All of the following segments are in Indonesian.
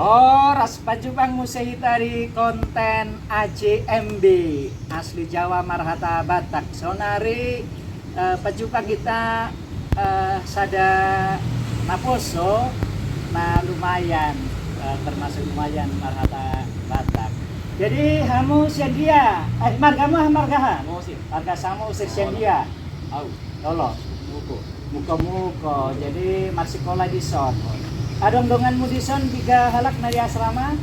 Horas pajubang musehitari konten AJMB asli Jawa Marhata Batak. Sonari pajubang kita sada naposo na lumayan termasuk lumayan Marhata Batak. Jadi hamu siandia, margamu margaha. Marga samu usir siandia. Lolo. Muko. Jadi marsikola di son. Adong donganmu di son tiga halak nari asrama.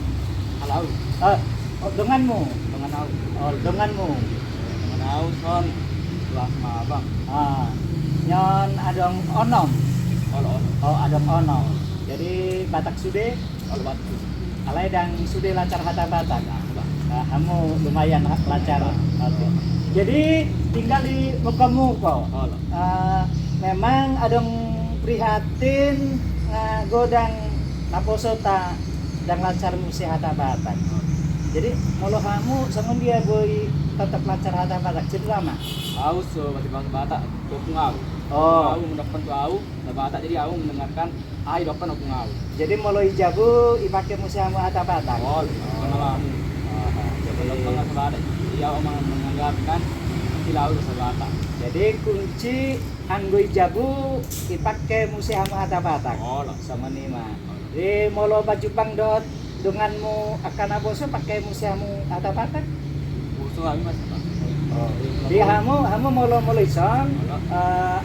Halau. Donganmu. Dengan au. Donganmu. Dengan au son. Kelas mabang. Nyon adong onom. Olo. Adong onom. Jadi Batak sude. Olo batu. Alai dang sude lancar hata Batak. Kamu lumayan lancar. Okay. Jadi tinggal di muko-muko. Olo. Memang adong prihatin godang naposo ta dan lancar musi hata Batak. Jadi molo kamu sangon dia boy tetap lancar hata Batak jadi lama. Au so batu Batak. Dokung au. Au mendapat tu au. Batak jadi au mendengarkan ai dokpan aku au. Jadi molo ijabu ipake musi hamu hata Batak. Kenal au. Jadi kalau Batak dia menganggapkan silau sa Batak. Jadi kunci anggo ijabu ipake musi hamu hata Batak. Sama nima. Di molo pajupang dot denganmu akan aboso pakai musi hamu hata Batak. Uso kami mas. Di hamu molo ison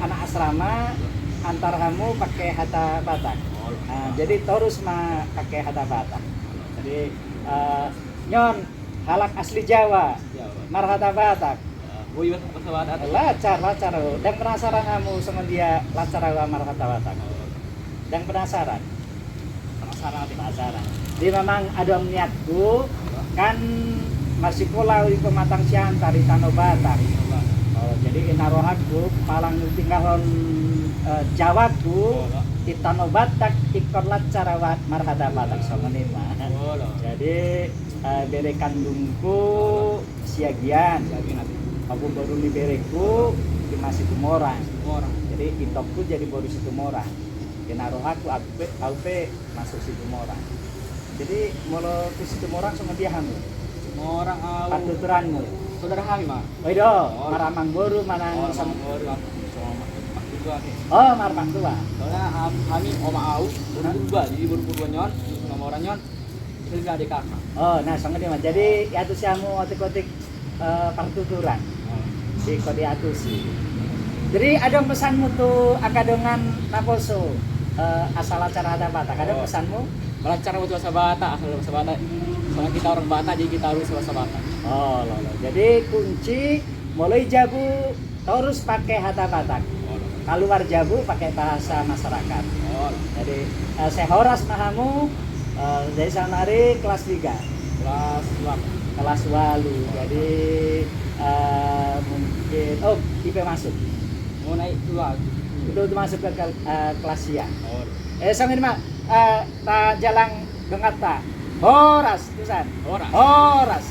anak asrama antar hamu pakai hata Batak. Jadi terus mah pakai hata Batak. Jadi nyon halak asli Jawa, Marhata Batak. Boy bahasa Batak. Lancar. Dan penasaran kamu sama dia lancar Marhata Batak. Dan penasaran. Jadi memang ada niatku kan masih pola di pematang siantar di Tanah Batak. Jadi inarohaku palang tinggalon Jawaku di Tanah Batak ikut lancar Marhata Batak sama nima. Jadi bere kandungku siagian. Aku baru libereku di masih Tumorang. Jadi itokku jadi baru si Tumorang. Kenarohaku aku masuk si Tumorang. Jadi molo ke si Tumorang sama dia hamu. Orang au. Patuturanmu. Saudara kami mah. Wedo, maramang boru manang sama boru. marpang tua. Soalnya kami oma au berubah jadi berubah nyon sama orang nyon itu adik kakak. Nah sama dia mah. Jadi atu siamu otik-otik partuturan. Di kode atusi. Jadi ada pesanmu tuh akadongan naposo asal acara hata Batak. Ada pesanmu? Melancar buat bahasa Batak, asal bahasa Batak. Soalnya kita orang Batak jadi kita harus bahasa Batak. Jadi kunci mulai jabu terus pakai hata Batak. Keluar jabu pakai bahasa masyarakat. Jadi saya horas mahamu dari sanari kelas 3. Kelas walu. Jadi mungkin IP masuk. Mau naik dua. Itu masuk ke kelas siang. Sang ini mah ta jalang dengat ta. Horas tusan. Horas. Horas.